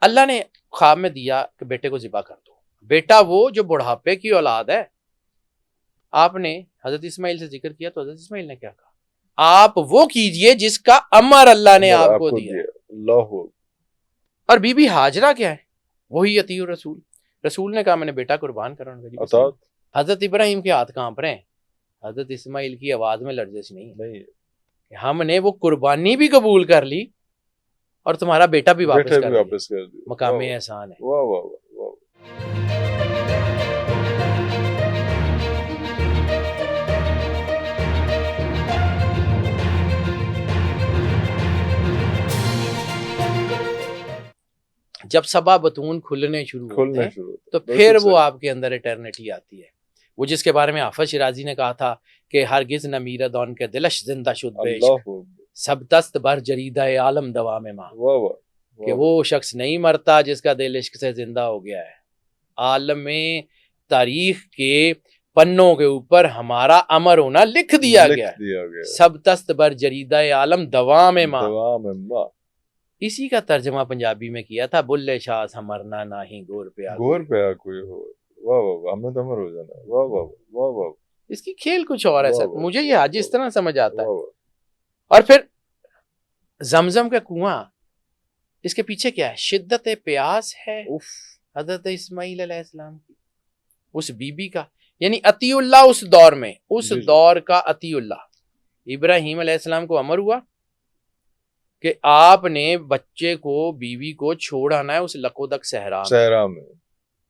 اللہ نے خواب میں دیا کہ بیٹے کو ذبح کر دو. بیٹا وہ جو بڑھاپے کی اولاد ہے. آپ نے حضرت اسماعیل سے ذکر کیا تو حضرت اسماعیل نے کیا کہا؟ آپ وہ کیجئے جس کا امر اللہ نے آپ کو دیا. اللہ. اور بی بی ہاجرہ کیا ہے؟ وہی اطیع الرسول. رسول نے کہا میں نے بیٹا قربان کرنا. حضرت ابراہیم کے ہاتھ کانپ رہے ہیں, حضرت اسماعیل کی آواز میں لرزش نہیں ہے. ہم نے وہ قربانی بھی قبول کر لی اور تمہارا بیٹا بھی واپس کر دیا. مقام احسان ہے. واہ واہ واہ. جب سبا بطون کھلنے شروع ہوتے ہیں تو پھر وہ آپ کے اندر ایٹرنیٹی آتی ہے. وہ جس کے بارے میں حافظ شیرازی نے کہا تھا کہ ہرگز نہ میرد ان کے دلش زندہ شد بے عشق سب دست بر جریدہ عالم دوام ماں. کہ وہ شخص نہیں مرتا جس کا دل عشق سے زندہ ہو گیا ہے. عالم تاریخ کے پنوں کے اوپر ہمارا امر ہونا لکھ دیا گیا ہے. سب دست بر جریدہ عالم دوام ماں. اسی کا ترجمہ پنجابی میں کیا تھا, بلے شاہ ہمرنا نہیں گور پہ کوئی ہو. واہ واہ, ہمیں تو امر ہو جانا. واہ واہ واہ واہ. اس کی کھیل کچھ اور ہے سر, مجھے یہ آج اس طرح سمجھ آتا ہے. اور پھر زمزم کا کنواں, اس کے پیچھے کیا ہے؟ شدت پیاس ہے حضرت اسماعیل علیہ السلام کی, اس بی بی کا, یعنی اطیع اللہ اس دور میں, اس دور کا اطیع اللہ. ابراہیم علیہ السلام کو امر ہوا کہ آپ نے بچے کو, بیوی کو چھوڑ آنا ہے اس لقودق صحرا میں.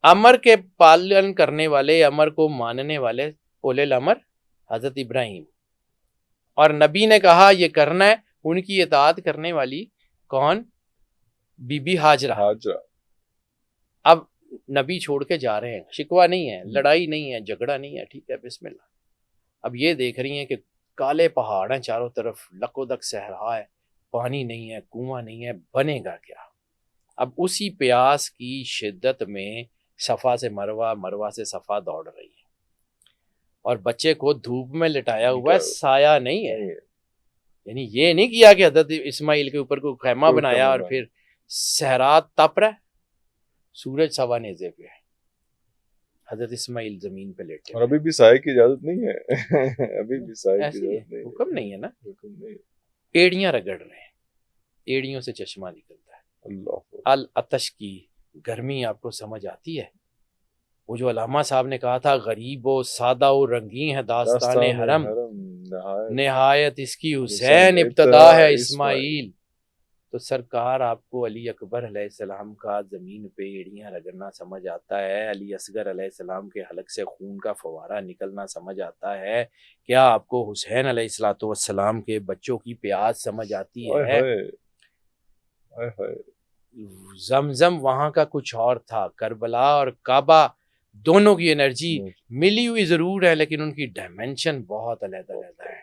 امر کے پالن کرنے والے, امر کو ماننے والے اولے الامر حضرت ابراہیم, اور نبی نے کہا یہ کرنا ہے. ان کی اطاعت کرنے والی کون؟ بی بی ہاجرہ. اب نبی چھوڑ کے جا رہے ہیں, شکوہ نہیں ہے, لڑائی نہیں ہے, جھگڑا نہیں ہے, ٹھیک ہے بسم اللہ. اب یہ دیکھ رہی ہیں کہ کالے پہاڑ ہیں چاروں طرف, لقودق صحرا ہے, پانی نہیں ہے, کنواں نہیں ہے, بنے گا کیا؟ اب اسی پیاس کی شدت میں صفا سے مروہ, مروہ سے صفا دوڑ رہی ہے, اور بچے کو دھوپ میں لٹایا ہوا ہے, سایہ نہیں ہے. یعنی یہ نہیں کیا کہ حضرت اسماعیل کے اوپر کوئی خیمہ بنایا اور پھر صحرا تپ رہا ہے, سورج سوا نیزے پہ ہے, حضرت اسماعیل زمین پہ لیٹے. اور ابھی بھی سائے کی اجازت نہیں ہے, ابھی بھی سائے کی اجازت نہیں ہے, حکم نہیں ہے نا. ایڑیاں رگڑ رہے ہیں, ایڑیوں سے چشمہ نکلتا ہے. اللہ العطش کی گرمی آپ کو سمجھ آتی ہے؟ وہ جو علامہ صاحب نے کہا تھا غریب و سادہ و رنگین ہے داستان حرم, نہایت اس کی حسین ابتدا ہے اسماعیل. تو سرکار آپ کو علی اکبر علیہ السلام کا زمین پہ ایڑیاں رگڑنا سمجھ آتا ہے, علی اصغر علیہ السلام کے حلق سے خون کا فوارہ نکلنا سمجھ آتا ہے, کیا آپ کو حسین علیہ السلام کے بچوں کی پیاس سمجھ آتی ہے؟ زمزم وہاں کا کچھ اور تھا, کربلا اور کعبہ دونوں کی انرجی ملی ہوئی ضرور ہے, لیکن ان کی ڈائمنشن بہت علیحدہ علیحدہ ہے.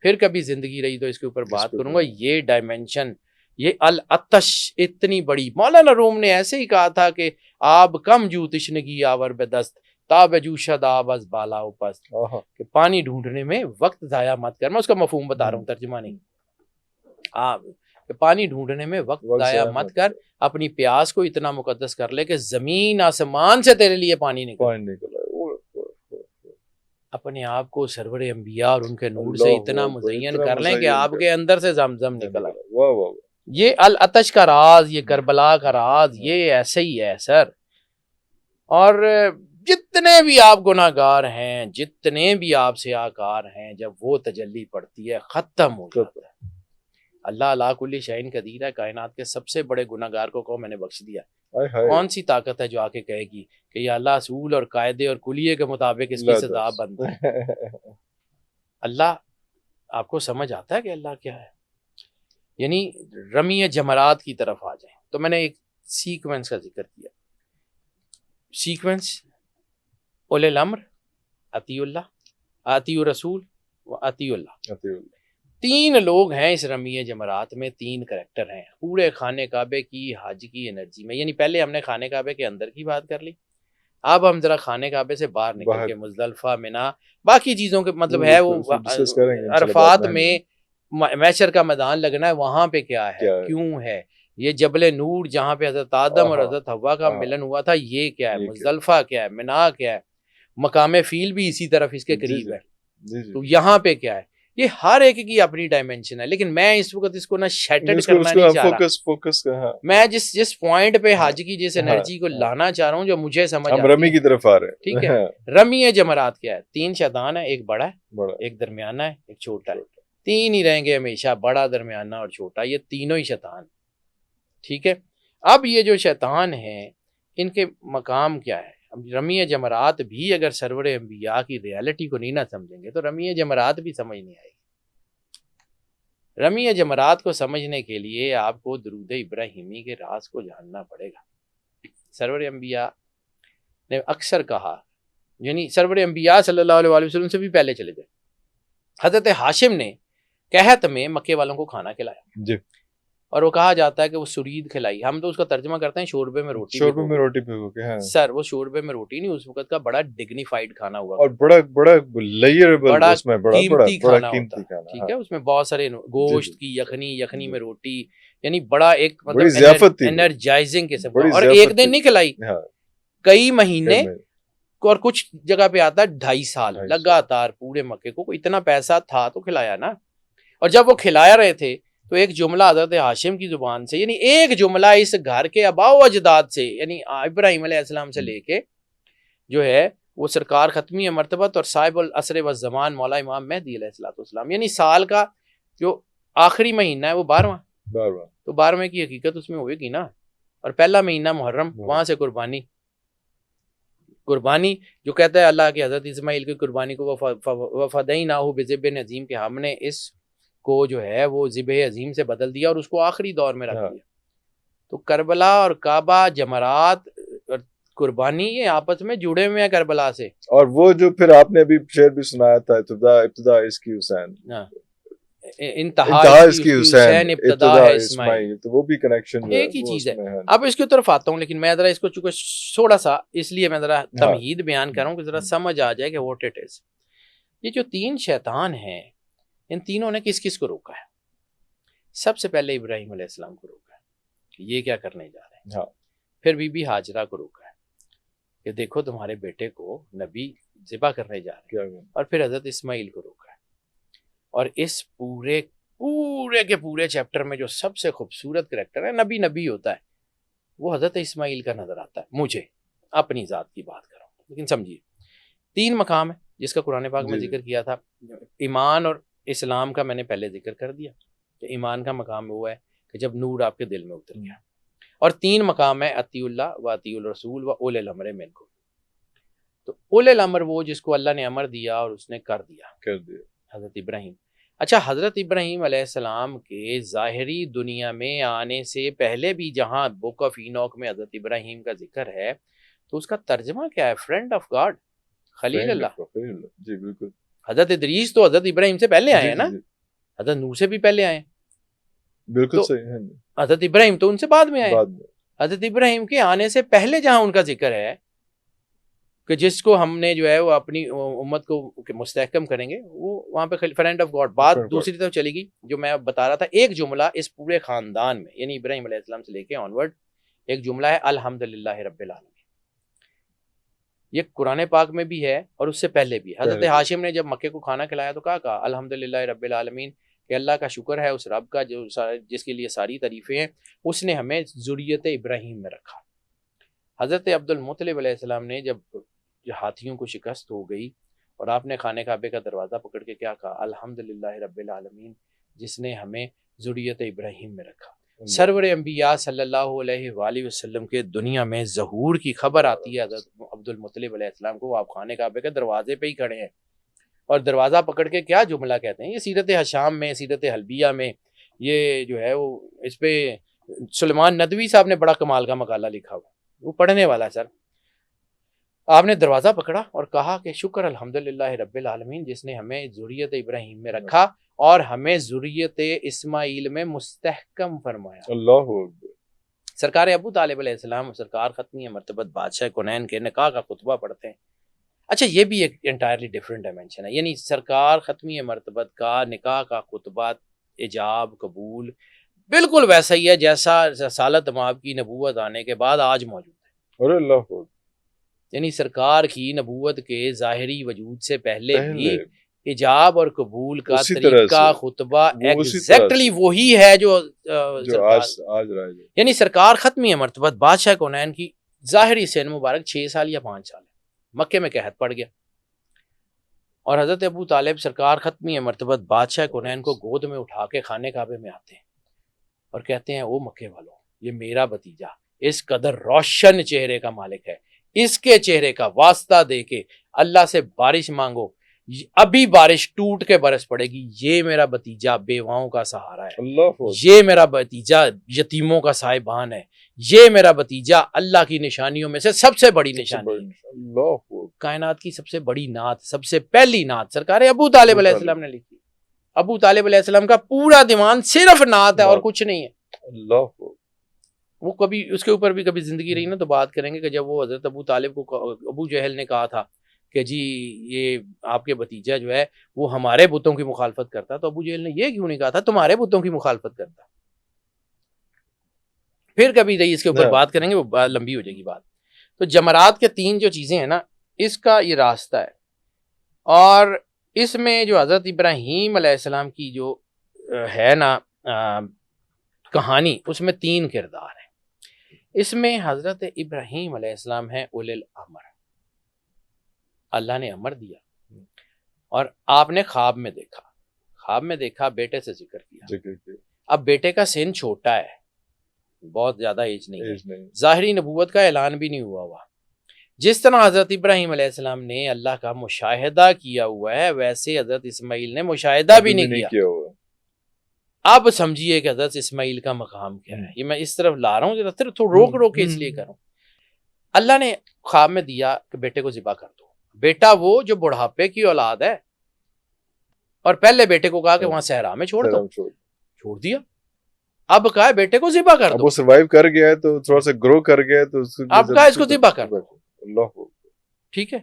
پھر کبھی زندگی رہی تو اس کے اوپر بات کروں گا. یہ ڈائمنشن, یہ العطش اتنی بڑی, مولانا روم نے ایسے ہی کہا تھا کہ آب کم جو تشنگی آور بے دست تاب جو شد آب از بالا اوپست, کہ پانی ڈھونڈنے میں وقت ضائع مت کر. میں اس کا مفہوم بتا رہا ہوں, ترجمہ نہیں. کہ پانی ڈھونڈنے میں وقت ضائع مت کر, اپنی پیاس کو اتنا مقدس کر لے کہ زمین آسمان سے تیرے لیے پانی نکل. اپنے آپ کو سرور انبیاء اور ان کے نور سے اتنا مزین کر لیں کہ آپ کے اندر سے زمزم نکل آئے. یہ العطش کا راز, یہ کربلا کا راز, یہ ایسے ہی ہے سر. اور جتنے بھی آپ گناہ گار ہیں, جتنے بھی آپ سیاکار ہیں, جب وہ تجلی پڑتی ہے ختم ہو جاتا ہے. اللہ علی کل شیء قدیر ہے, کائنات کے سب سے بڑے گناہ گار کو میں نے بخش دیا. کون سی طاقت ہے جو آ کے کہے گی کہ یہ اللہ اصول اور قاعدے اور کلیے کے مطابق اس کی سزا بند ہے؟ اللہ آپ کو سمجھ آتا ہے کہ اللہ کیا ہے؟ یعنی رمی جمرات کی طرف آ جائیں تو میں نے ایک سیکوینس کا ذکر کیا. سیکوینس اولے الامر, اطیع اللہ, اطیع رسول و اطیع اللہ. تین لوگ ہیں اس رمی جمرات میں, تین کریکٹر ہیں پورے خانے کعبے کی حج کی انرجی میں. یعنی پہلے ہم نے خانے کعبے کے اندر کی بات کر لی, اب ہم ذرا خانے کعبے سے باہر نکل کے مزدلفہ, منا, باقی چیزوں کے مطلب ہے وہ عرفات میں محشر کا میدان لگنا ہے, وہاں پہ کیا ہے, کیوں ہے, یہ جبل نور جہاں پہ حضرت آدم اور حضرت حوا کا ملن ہوا تھا، یہ کیا ہے، مزدلفہ کیا ہے، منا کیا ہے، مقام فیل بھی اسی طرف اس کے قریب ہے، تو یہاں پہ کیا ہے، یہ ہر ایک کی اپنی ڈائمینشن ہے. لیکن میں اس وقت اس کو نہ شیٹرڈ کرنا نہیں چاہ رہا. میں جس پوائنٹ پہ حج کی جس انرجی کو لانا چاہ رہا ہوں جو مجھے سمجھ ہم رمی کی طرف آ رہے ہیں. ٹھیک ہے، رمی جمرات کیا ہے، 3 شیطان ہے، ایک بڑا ہے، ایک درمیانہ ہے، ایک چھوٹا ہے. 3 ہی رہیں گے ہمیشہ، بڑا، درمیانہ اور چھوٹا، یہ تینوں ہی شیطان. ٹھیک ہے، اب یہ جو شیطان ہیں ان کے مقام کیا ہے. اب رمی جمرات بھی اگر سرور انبیاء کی ریالٹی کو نہیں نہ سمجھیں گے تو رمی جمرات بھی سمجھ نہیں آئے گی. رمی جمرات کو سمجھنے کے لیے آپ کو درود ابراہیمی کے راز کو جاننا پڑے گا. سرور انبیاء نے اکثر کہا، یعنی سرور انبیاء صلی اللہ علیہ وسلم سے بھی پہلے چلے گئے، حضرت ہاشم نے قحط میں مکے والوں کو کھانا کھلایا جی، اور وہ کہا جاتا ہے کہ وہ سرید کھلائی. ہم تو اس کا ترجمہ کرتے ہیں شوربے میں روٹی. شوربے میں روٹی پھگو کے. ہاں سر وہ شوربے میں روٹی نہیں، اس وقت کا بڑا ڈگنیفائڈ کھانا ہوا اور بڑا لیئربل، بڑا اس میں بڑا قیمتی کھانا قیمتی ہوتا. کھانا. ٹھیک ہے، اس میں بہت سارے گوشت کی یخنی میں روٹی، یعنی بڑا ایک بڑی مطلب ضیافت تھی، انرجائزنگ قسم کا. بڑی اور ضیافت ایک دن تھی. نہیں کھلائی، ہاں کئی مہینے، اور کچھ جگہ پہ آتا ہے 2.5 سال لگاتار پورے مکے کو. اتنا پیسہ تھا تو کھلایا نا. اور جب وہ کھلایا رہے تھے تو ایک جملہ حضرت ہاشم کی زبان سے، یعنی ایک جملہ اس گھر کے آباء و اجداد سے، یعنی ابراہیم علیہ السلام سے لے کے جو ہے وہ سرکار ختمی مرتبت اور صاحب العصر والزمان مولا امام مہدی علیہ السلام، یعنی سال کا جو آخری مہینہ ہے وہ 12واں. تو 12ویں کی حقیقت اس میں ہوئے گی نا. اور پہلا مہینہ محرم، وہاں سے قربانی جو کہتا ہے اللہ کے حضرت اسماعیل کی قربانی کو وفدیناہ بذبح عظیم، کہ ہم نے اس کو جو ہے وہ ذبح عظیم سے بدل دیا اور اس کو آخری دور میں رکھ دیا. تو کربلا اور کعبہ، جمرات اور قربانی یہ آپس میں جڑے ہوئے ہیں کربلا سے. اور وہ جو پھر آپ نے ابھی شعر بھی سنایا تھا، ابتدا اس کی حسین، انتہا اس کی حسین، ابتدا ہے اسماعیل. تو وہ بھی کنیکشن ایک ہی چیز ہے. اب اس کی طرف آتا ہوں، لیکن میں ذرا اس کو چونکہ تھوڑا سا اس لیے میں ذرا تمہید بیان کر رہا ہوں کہ ذرا سمجھ آ جائے کہ واٹ اٹ از. یہ جو 3 شیطان ہیں، ان تینوں نے کس کو روکا ہے؟ سب سے پہلے ابراہیم علیہ السلام کو روکا ہے کہ یہ کیا کرنے جا رہے ہیں. پھر بی بی ہاجرہ کو روکا ہے کہ دیکھو تمہارے بیٹے کو نبی ذبح کرنے جا رہے ہیں. اور پھر حضرت اسماعیل کو روکا ہے. اور اس پورے کے پورے چیپٹر میں جو سب سے خوبصورت کریکٹر ہے، نبی ہوتا ہے، وہ حضرت اسماعیل کا نظر آتا ہے. مجھے اپنی ذات کی بات کر رہا ہوں، لیکن سمجھیے 3 مقام ہے جس کا قرآن پاک میں ذکر کیا تھا. ایمان اور اسلام کا میں نے پہلے ذکر کر دیا کہ ایمان کا مقام وہ ہے کہ جب نور آپ کے دل میں اتر گیا. اور 3 مقام ہے اطیع اللہ و اطیع الرسول و اولی الامر منکم. تو اولی الامر وہ جس کو اللہ نے امر دیا اور اس نے کر دیا، حضرت ابراہیم. اچھا، حضرت ابراہیم علیہ السلام کے ظاہری دنیا میں آنے سے پہلے بھی جہاں بک آف اینوک میں حضرت ابراہیم کا ذکر ہے تو اس کا ترجمہ کیا ہے؟ فرینڈ آف گاڈ، خلیل اللہ. جی بالکل. حضرت ادریس تو حضرت ابراہیم سے پہلے آئے ہیں نا، حضرت نوح سے بھی پہلے آئے ہیں. بالکل صحیح ہے. حضرت ابراہیم تو ان سے بعد میں آئے. حضرت ابراہیم کے آنے سے پہلے جہاں ان کا ذکر ہے کہ جس کو ہم نے جو ہے وہ اپنی امت کو مستحکم کریں گے، وہ وہاں پہ فرینڈ آف گاڈ. بات دوسری طرف چلے گی جو میں بتا رہا تھا. ایک جملہ اس پورے خاندان میں، یعنی ابراہیم علیہ السلام سے لے کے آنورڈ، ایک جملہ ہے الحمدللہ رب العالمین. یہ قرآن پاک میں بھی ہے اور اس سے پہلے بھی. حضرت ہاشم نے جب مکے کو کھانا کھلایا تو کہا الحمدللہ رب العالمین، کہ اللہ کا شکر ہے اس رب کا جس کے لیے ساری تعریفیں ہیں، اس نے ہمیں ذریت ابراہیم میں رکھا. حضرت عبد المطلب علیہ السلام نے جب ہاتھیوں کو شکست ہو گئی اور آپ نے خانہ کعبے کا دروازہ پکڑ کے کیا کہا؟ الحمدللہ رب العالمین جس نے ہمیں ذریت ابراہیم میں رکھا. سرور انبیاء صلی اللہ علیہ وآلہ وسلم کے دنیا میں ظہور کی خبر آتی ہے حضرت عبد المطلب علیہ السلام کو. آپ خانہ کعبے کے دروازے پہ ہی کھڑے ہیں اور دروازہ پکڑ کے کیا جملہ کہتے ہیں. یہ سیرت حشام میں، سیرت حلبیہ میں، یہ جو ہے وہ اس پہ سلیمان ندوی صاحب نے بڑا کمال کا مقالہ لکھا ہوا، وہ پڑھنے والا ہے سر. آپ نے دروازہ پکڑا اور کہا کہ شکر الحمدللہ رب العالمین جس نے ہمیں ذریت ابراہیم میں رکھا اور ہمیں ذریت اسماعیل میں مستحکم فرمایا. اللہ اکبر. سرکار ابو طالب علیہ السلام، سرکار ختمی مرتبت بادشاہ کونین کے نکاح کا خطبہ پڑھتے ہیں. اچھا، یہ بھی ایک انٹائرلی ڈفرینٹ ڈائمینشن ہے. یعنی سرکار ختمی مرتبت کا نکاح کا خطبہ، ایجاب، قبول، بالکل ویسا ہی ہے جیسا رسالت مآب کی نبوت آنے کے بعد آج موجود ہے. ارے اللہ اکبر. یعنی سرکار کی نبوت کے ظاہری وجود سے پہلے بھی ایجاب اور قبول کا اسی طرح طریقہ سے، خطبہ وہ اسی طرح ایگزیکٹلی وہی ہے جو جو آج رائج ہے. یعنی سرکار ختمی مرتبت بادشاہ کونین کی ظاہری سن مبارک 6 سال یا 5 سال ہے، مکے میں قحط پڑ گیا، اور حضرت ابو طالب سرکار ختمی مرتبت بادشاہ کونین کو گود میں اٹھا کے خانے کعبے میں آتے ہیں اور کہتے ہیں او مکے والوں، یہ میرا بھتیجا اس قدر روشن چہرے کا مالک ہے، اس کے چہرے کا واسطہ دے کے اللہ سے بارش مانگو، ابھی بارش ٹوٹ کے برس پڑے گی. یہ میرا بھتیجا بیواؤں کا سہارا ہے، اللہ اکبر. یہ میرا بھتیجا یتیموں کا صاحبان ہے، یہ میرا بھتیجا اللہ کی نشانیوں میں سے سب سے بڑی نشانی ہے. اللہ اکبر. کائنات کی سب سے بڑی نعت، سب سے پہلی نعت سرکار ابو طالب علیہ السلام نے لکھی. ابو طالب علیہ السلام کا پورا دیوان صرف نعت ہے اور کچھ نہیں ہے. اللہ اکبر. وہ کبھی اس کے اوپر بھی کبھی زندگی رہی نا تو بات کریں گے کہ جب وہ حضرت ابو طالب کو ابو جہل نے کہا تھا کہ جی یہ آپ کے بھتیجا جو ہے وہ ہمارے بتوں کی مخالفت کرتا، تو ابو جہل نے یہ کیوں نہیں کہا تھا تمہارے بتوں کی مخالفت کرتا. پھر کبھی رہی اس کے اوپر بات کریں گے، وہ لمبی ہو جائے گی بات. تو جمرات کے 3 جو چیزیں ہیں نا، اس کا یہ راستہ ہے، اور اس میں جو حضرت ابراہیم علیہ السلام کی جو ہے نا کہانی، اس میں 3 کردار ہیں. اس میں حضرت ابراہیم علیہ السلام ہیں اولل الامر، اللہ نے امر دیا اور آپ نے خواب میں دیکھا بیٹے سے ذکر کیا. اب بیٹے کا سن چھوٹا ہے، بہت زیادہ ایج نہیں ہے، ظاہری نبوت کا اعلان بھی نہیں ہوا. جس طرح حضرت ابراہیم علیہ السلام نے اللہ کا مشاہدہ کیا ہوا ہے، ویسے حضرت اسماعیل نے مشاہدہ بھی نہیں کیا ہوا. اب سمجھیے کہ حضرت اسماعیل کا مقام کیا ہے. یہ میں اس طرف لا رہا ہوں، صرف روک کے اس لیے کروں. اللہ نے خواب میں دیا کہ بیٹے کو ذبح کر دو. بیٹا وہ جو بڑھاپے کی اولاد ہے، اور پہلے بیٹے کو کہا کہ وہاں صحرا میں چھوڑ دو، چھوڑ دیا. اب کہا ہے بیٹے کو ذبح کر دو. وہ سروائیو کر گیا ہے تو تھوڑا سا گرو کر گیا ہے تو اب کہا اس کو ذبح کر دو. اللہ. ٹھیک ہے،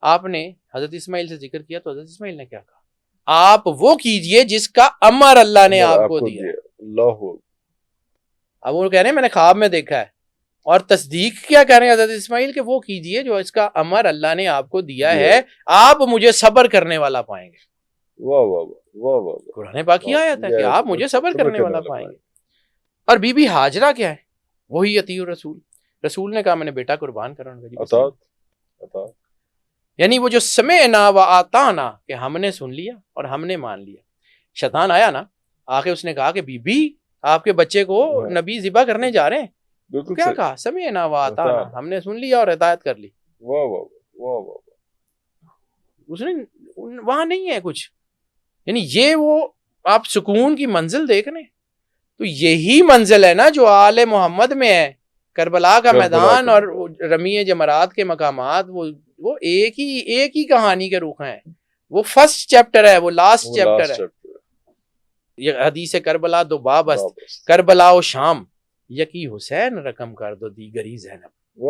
آپ نے حضرت اسماعیل سے ذکر کیا تو حضرت اسماعیل نے کیا کہا؟ آپ وہ کیجئے جس کا امر اللہ نے آپ کو دیا. اللہ. اب وہ کہہ رہے ہیں میں نے خواب میں دیکھا ہے، اور تصدیق کیا کہہ رہے ہیں حضرت اسماعیل کہ وہ کیجئے جو اس کا امر اللہ نے آپ کو دیا ہے، آپ مجھے صبر کرنے والا پائیں گے. واہ واہ واہ واہ. قرآن پاک کی آیت ہے کہ آپ مجھے صبر کرنے والا پائیں گے. اور بی بی ہاجرہ کیا ہے؟ وہی اطیع الرسول. رسول نے کہا میں نے بیٹا قربان کرنا. یعنی وہ جو سمعنا و آطعنا کہ ہم نے سن لیا اور ہم نے مان لیا. شیطان آیا نا، آخر اس نے کہا کہ بی بی آپ کے بچے کو نبی ذبح کرنے جا رہے ہیں. کیا کہا؟ سمعنا و آطعنا، ہم نے سن لیا اور ہدایت کر لی. واہ واہ واہ واہ. اس نے وہاں نہیں ہے کچھ. یعنی یہ وہ آپ سکون کی منزل دیکھ رہے ہیں، تو یہی منزل ہے نا جو آل محمد میں ہے. کربلا کا میدان اور رمی جمرات کے مقامات وہ ایک ہی کہانی کے رخ ہیں. وہ فرسٹ چیپٹر ہے، وہ لاسٹ چیپٹر ہے. یہ حدیث کربلا دو باب است، کربلا و شام یکی حسین رقم کر دو دیگری زینب.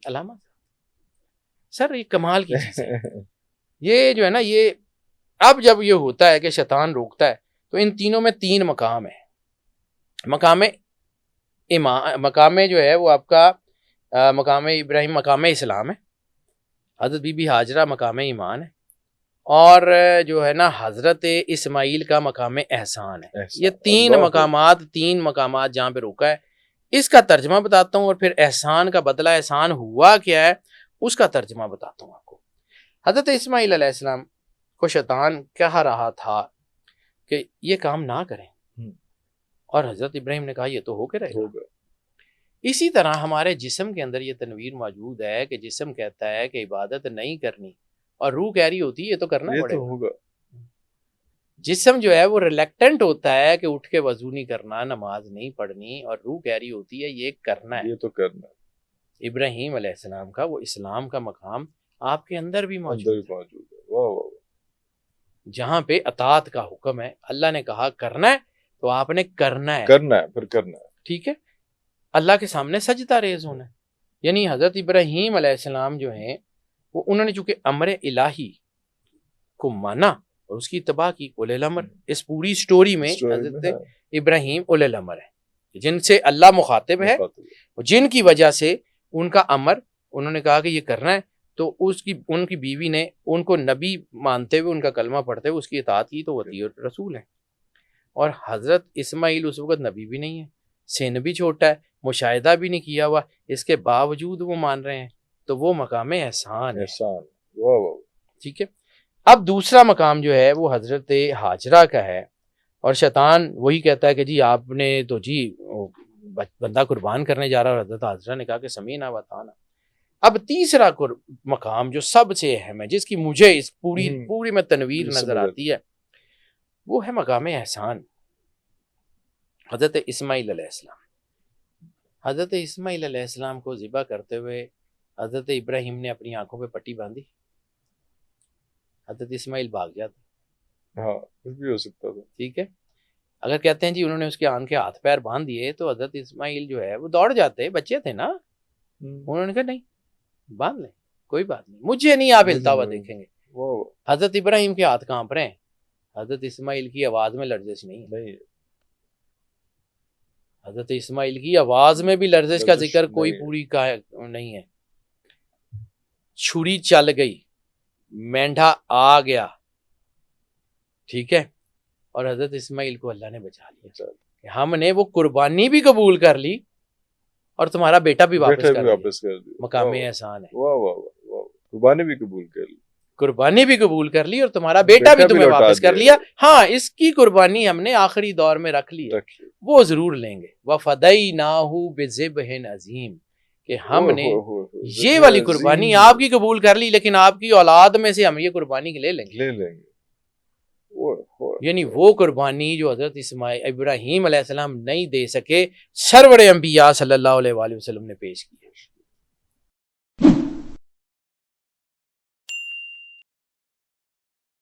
علامہ سر یہ کمال کی چیز ہے. یہ جو ہے نا، یہ اب جب یہ ہوتا ہے کہ شیطان روکتا ہے تو ان تینوں میں 3 مقام ہیں. مقام جو ہے وہ آپ کا مقام ابراہیم مقام اسلام ہے، حضرت بی بی ہاجرہ مقام ایمان ہے، اور جو ہے نا حضرت اسماعیل کا مقام احسان ہے. یہ 3 مقامات جہاں پہ روکا ہے. اس کا ترجمہ بتاتا ہوں، اور پھر احسان کا بدلہ احسان ہوا کیا ہے اس کا ترجمہ بتاتا ہوں آپ کو. حضرت اسماعیل علیہ السلام کو شیطان کہہ رہا تھا کہ یہ کام نہ کریں، اور حضرت ابراہیم نے کہا یہ تو ہو کے رہے گا. اسی طرح ہمارے جسم کے اندر یہ تنویر موجود ہے کہ جسم کہتا ہے کہ عبادت نہیں کرنی، اور روح کہہ رہی ہوتی ہے یہ تو کرنا پڑے گا. جسم جو ہے وہ ریلیکٹنٹ ہوتا ہے کہ اٹھ کے وضو نہیں کرنا، نماز نہیں پڑھنی، اور روح کہہ رہی ہوتی ہے یہ کرنا ہے، یہ تو کرنا. ابراہیم علیہ السلام کا وہ اسلام کا مقام آپ کے اندر بھی موجود ہے، جہاں پہ اطاعت کا حکم ہے. اللہ نے کہا کرنا ہے تو آپ نے کرنا ہے، پھر کرنا ہے. ٹھیک ہے. اللہ کے سامنے سجدہ ریز ہونا ہے. یعنی حضرت ابراہیم علیہ السلام جو ہیں وہ انہوں نے چونکہ امر الہی کو مانا اور اس کی اتباع کی. اولل الامر اس پوری سٹوری میں حضرت ابراہیم اولل الامر ہے، جن سے اللہ مخاطب ہے، جن کی وجہ سے ان کا امر، انہوں نے کہا کہ یہ کرنا ہے، تو ان کی بیوی نے ان کو نبی مانتے ہوئے، ان کا کلمہ پڑھتے ہوئے اس کی اطاعت کی، تو وہ رسول ہیں۔ اور حضرت اسماعیل اس وقت نبی بھی نہیں ہے، سن بھی چھوٹا ہے، مشاہدہ بھی نہیں کیا ہوا، اس کے باوجود وہ مان رہے ہیں، تو وہ مقام احسان ہے۔ ٹھیک ہے، اب دوسرا مقام جو ہے وہ حضرت ہاجرہ کا ہے، اور شیطان وہی کہتا ہے کہ جی آپ نے تو جی بندہ قربان کرنے جا رہا، اور حضرت ہاجرہ نے کہا کہ سمیعنا و اطعنا۔ اب تیسرا مقام جو سب سے اہم ہے، جس کی مجھے اس پوری میں تنویر نظر آتی ہے، وہ ہے مقام احسان۔ حضرت اسماعیل علیہ السلام، حضرت اسماعیل علیہ السلام کو ذبح کرتے ہوئے حضرت ابراہیم نے اپنی آنکھوں پہ پٹی باندھی، حضرت اسماعیل بھاگ جاتے۔ ہاں کچھ بھی ہو سکتا تھا، ٹھیک ہے، اگر کہتے ہیں جی انہوں نے اس کے آن کے ہاتھ پیر باندھ دیے، تو حضرت اسماعیل جو ہے وہ دوڑ جاتے، بچے تھے نا، انہوں نے کہا نہیں باندھ لیں، کوئی بات نہیں، مجھے نہیں آپ ہلتا ہوا دیکھیں گے۔ حضرت ابراہیم کے ہاتھ کانپ رہے ہیں، حضرت اسماعیل کی آواز میں لرزش نہیں، حضرت اسماعیل کی آواز میں بھی لرزش کا ذکر کوئی پوری کا نہیں ہے۔ چھری چل گئی، مینڈھا آ گیا، ٹھیک ہے، اور حضرت اسماعیل کو اللہ نے بچا لیا کہ ہم نے وہ قربانی بھی قبول کر لی اور تمہارا بیٹا بھی واپس کر دیا۔ مقام احسان ہے، قربانی بھی قبول کر لی، قربانی بھی قبول کر لی اور تمہارا بیٹا بھی تمہیں واپس کر لیا۔ ہاں اس کی قربانی ہم نے آخری دور میں رکھ لی ہے، وہ ضرور لیں گے۔ وَفَدَيْنَاهُ بِذِبْحٍ عَظِيمٍ، کہ ہم نے یہ والی قربانی آپ کی قبول کر لی، لیکن آپ کی اولاد میں سے ہم یہ قربانی لے لیں گے۔ یعنی وہ قربانی جو حضرت ابراہیم علیہ السلام نہیں دے سکے، سرور انبیاء صلی اللہ علیہ وآلہ وسلم نے پیش کی ہے۔